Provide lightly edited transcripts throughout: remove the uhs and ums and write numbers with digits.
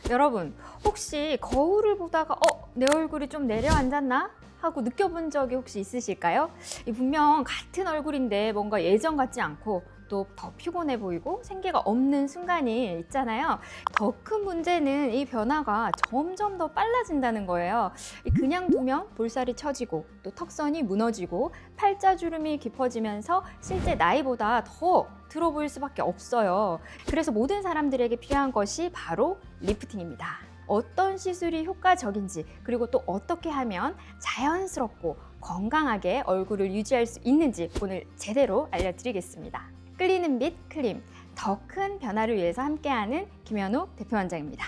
여러분, 혹시 거울을 보다가 내 얼굴이 좀 내려앉았나? 하고 느껴본 적이 혹시 있으실까요? 분명 같은 얼굴인데 뭔가 예전 같지 않고 또 더 피곤해 보이고 생기가 없는 순간이 있잖아요. 더 큰 문제는 이 변화가 점점 더 빨라진다는 거예요. 그냥 두면 볼살이 처지고 또 턱선이 무너지고 팔자주름이 깊어지면서 실제 나이보다 더 들어 보일 수밖에 없어요. 그래서 모든 사람들에게 필요한 것이 바로 리프팅입니다. 어떤 시술이 효과적인지, 그리고 또 어떻게 하면 자연스럽고 건강하게 얼굴을 유지할 수 있는지 오늘 제대로 알려드리겠습니다. 끌리는 빛 클림, 더 큰 변화를 위해서 함께하는 김현욱 대표원장입니다.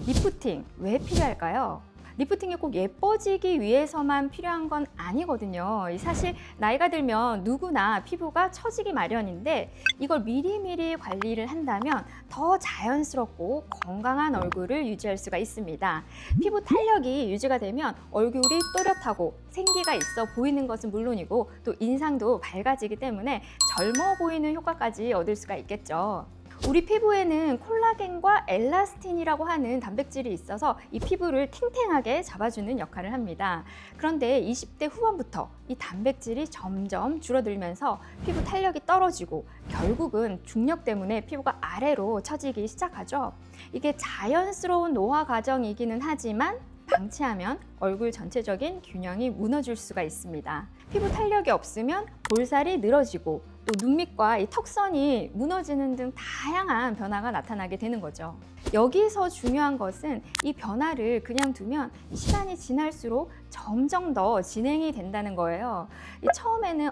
리프팅 왜 필요할까요? 리프팅이 꼭 예뻐지기 위해서만 필요한 건 아니거든요. 사실 나이가 들면 누구나 피부가 처지기 마련인데 이걸 미리미리 관리를 한다면 더 자연스럽고 건강한 얼굴을 유지할 수가 있습니다. 피부 탄력이 유지가 되면 얼굴이 또렷하고 생기가 있어 보이는 것은 물론이고 또 인상도 밝아지기 때문에 젊어 보이는 효과까지 얻을 수가 있겠죠. 우리 피부에는 콜라겐과 엘라스틴이라고 하는 단백질이 있어서 이 피부를 탱탱하게 잡아주는 역할을 합니다. 그런데 20대 후반부터 이 단백질이 점점 줄어들면서 피부 탄력이 떨어지고 결국은 중력 때문에 피부가 아래로 처지기 시작하죠. 이게 자연스러운 노화 과정이기는 하지만 방치하면 얼굴 전체적인 균형이 무너질 수가 있습니다. 피부 탄력이 없으면 볼살이 늘어지고 또 눈 밑과 이 턱선이 무너지는 등 다양한 변화가 나타나게 되는 거죠. 여기서 중요한 것은 이 변화를 그냥 두면 시간이 지날수록 점점 더 진행이 된다는 거예요. 처음에는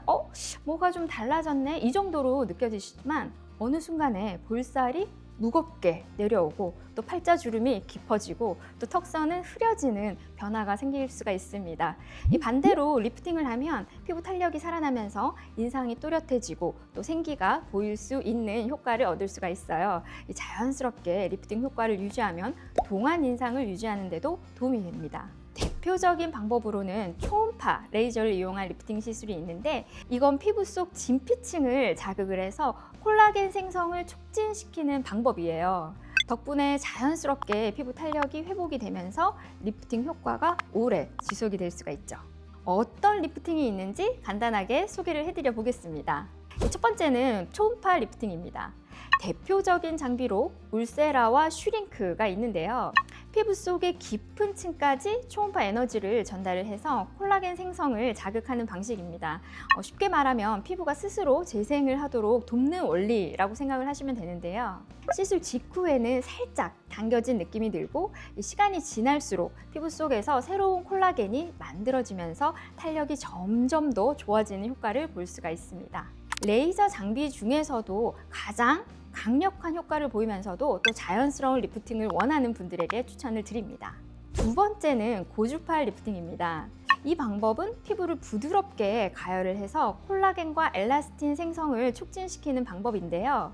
뭐가 좀 달라졌네 이 정도로 느껴지지만 어느 순간에 볼살이 무겁게 내려오고 또 팔자주름이 깊어지고 또 턱선은 흐려지는 변화가 생길 수가 있습니다. 이 반대로 리프팅을 하면 피부 탄력이 살아나면서 인상이 또렷해지고 또 생기가 보일 수 있는 효과를 얻을 수가 있어요. 자연스럽게 리프팅 효과를 유지하면 동안 인상을 유지하는 데도 도움이 됩니다. 대표적인 방법으로는 초음파 레이저를 이용한 리프팅 시술이 있는데 이건 피부 속 진피층을 자극을 해서 콜라겐 생성을 촉진시키는 방법이에요. 덕분에 자연스럽게 피부 탄력이 회복이 되면서 리프팅 효과가 오래 지속이 될 수가 있죠. 어떤 리프팅이 있는지 간단하게 소개를 해드려 보겠습니다. 첫 번째는 초음파 리프팅입니다. 대표적인 장비로 울세라와 슈링크가 있는데요. 피부 속의 깊은 층까지 초음파 에너지를 전달을 해서 콜라겐 생성을 자극하는 방식입니다. 쉽게 말하면 피부가 스스로 재생을 하도록 돕는 원리라고 생각을 하시면 되는데요. 시술 직후에는 살짝 당겨진 느낌이 들고 시간이 지날수록 피부 속에서 새로운 콜라겐이 만들어지면서 탄력이 점점 더 좋아지는 효과를 볼 수가 있습니다. 레이저 장비 중에서도 가장 강력한 효과를 보이면서도 또 자연스러운 리프팅을 원하는 분들에게 추천을 드립니다. 두 번째는 고주파 리프팅입니다. 이 방법은 피부를 부드럽게 가열을 해서 콜라겐과 엘라스틴 생성을 촉진시키는 방법인데요.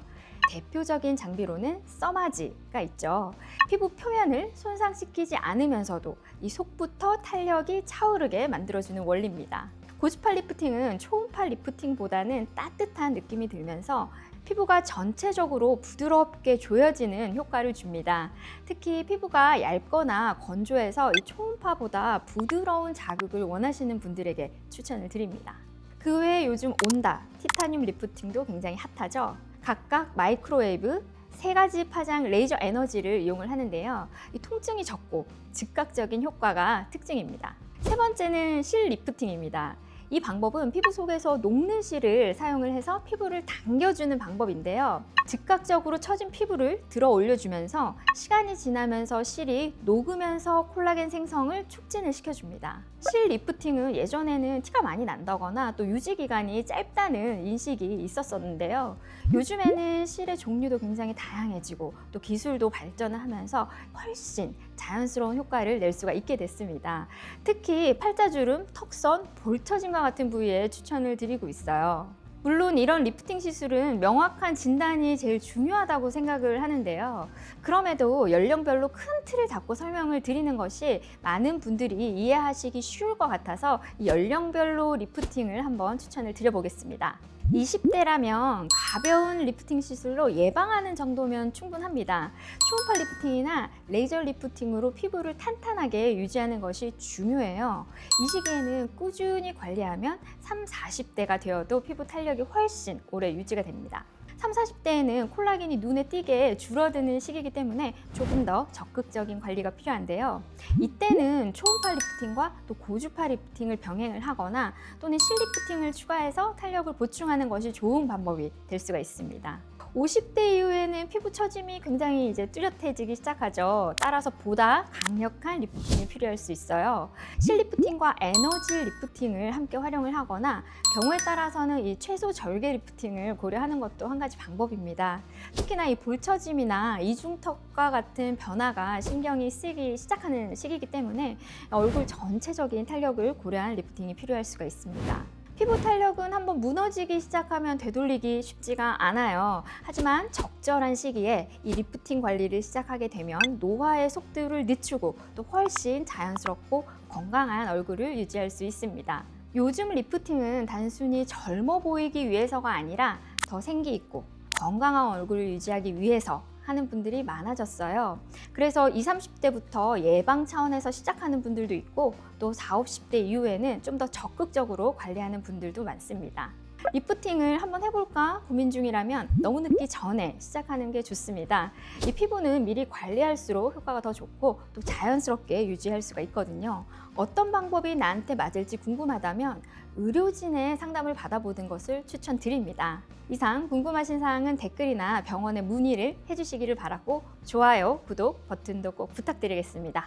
대표적인 장비로는 써마지가 있죠. 피부 표면을 손상시키지 않으면서도 이 속부터 탄력이 차오르게 만들어주는 원리입니다. 고주파 리프팅은 초음파 리프팅보다는 따뜻한 느낌이 들면서 피부가 전체적으로 부드럽게 조여지는 효과를 줍니다. 특히 피부가 얇거나 건조해서 이 초음파보다 부드러운 자극을 원하시는 분들에게 추천을 드립니다. 그 외에 요즘 온다, 티타늄 리프팅도 굉장히 핫하죠. 각각 마이크로웨이브, 3가지 파장 레이저 에너지를 이용을 하는데요. 이 통증이 적고 즉각적인 효과가 특징입니다. 세 번째는 실 리프팅입니다. 이 방법은 피부 속에서 녹는 실을 사용을 해서 피부를 당겨주는 방법인데요. 즉각적으로 처진 피부를 들어 올려주면서 시간이 지나면서 실이 녹으면서 콜라겐 생성을 촉진을 시켜줍니다. 실 리프팅은 예전에는 티가 많이 난다거나 또 유지 기간이 짧다는 인식이 있었었는데요. 요즘에는 실의 종류도 굉장히 다양해지고 또 기술도 발전을 하면서 훨씬 자연스러운 효과를 낼 수가 있게 됐습니다. 특히 팔자주름, 턱선, 볼 처짐과 같은 부위에 추천을 드리고 있어요. 물론 이런 리프팅 시술은 명확한 진단이 제일 중요하다고 생각을 하는데요. 그럼에도 연령별로 큰 틀을 잡고 설명을 드리는 것이 많은 분들이 이해하시기 쉬울 것 같아서 연령별로 리프팅을 한번 추천을 드려보겠습니다. 20대라면 가벼운 리프팅 시술로 예방하는 정도면 충분합니다. 초음파 리프팅이나 레이저 리프팅으로 피부를 탄탄하게 유지하는 것이 중요해요. 이 시기에는 꾸준히 관리하면 3, 40대가 되어도 피부 탄력이 훨씬 오래 유지가 됩니다. 30, 40대에는 콜라겐이 눈에 띄게 줄어드는 시기이기 때문에 조금 더 적극적인 관리가 필요한데요. 이때는 초음파 리프팅과 또 고주파 리프팅을 병행을 하거나 또는 실리프팅을 추가해서 탄력을 보충하는 것이 좋은 방법이 될 수가 있습니다. 50대 이후에는 피부 처짐이 굉장히 이제 뚜렷해지기 시작하죠. 따라서 보다 강력한 리프팅이 필요할 수 있어요. 실리프팅과 에너지 리프팅을 함께 활용을 하거나 경우에 따라서는 이 최소 절개 리프팅을 고려하는 것도 한 가지 방법입니다. 특히나 이 볼처짐이나 이중턱과 같은 변화가 신경이 쓰이기 시작하는 시기이기 때문에 얼굴 전체적인 탄력을 고려한 리프팅이 필요할 수가 있습니다. 피부 탄력은 한번 무너지기 시작하면 되돌리기 쉽지가 않아요. 하지만 적절한 시기에 이 리프팅 관리를 시작하게 되면 노화의 속도를 늦추고 또 훨씬 자연스럽고 건강한 얼굴을 유지할 수 있습니다. 요즘 리프팅은 단순히 젊어 보이기 위해서가 아니라 더 생기 있고 건강한 얼굴을 유지하기 위해서 하는 분들이 많아졌어요. 그래서 20, 30대부터 예방 차원에서 시작하는 분들도 있고 또 40, 50대 이후에는 좀 더 적극적으로 관리하는 분들도 많습니다. 리프팅을 한번 해볼까 고민 중이라면 너무 늦기 전에 시작하는 게 좋습니다. 이 피부는 미리 관리할수록 효과가 더 좋고 또 자연스럽게 유지할 수가 있거든요. 어떤 방법이 나한테 맞을지 궁금하다면 의료진의 상담을 받아보는 것을 추천드립니다. 이상 궁금하신 사항은 댓글이나 병원에 문의를 해주시기를 바라고 좋아요, 구독 버튼도 꼭 부탁드리겠습니다.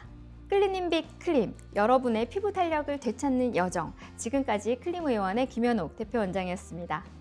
클리님빅 클림, 여러분의 피부 탄력을 되찾는 여정. 지금까지 클림의원의 김현옥 대표원장이었습니다.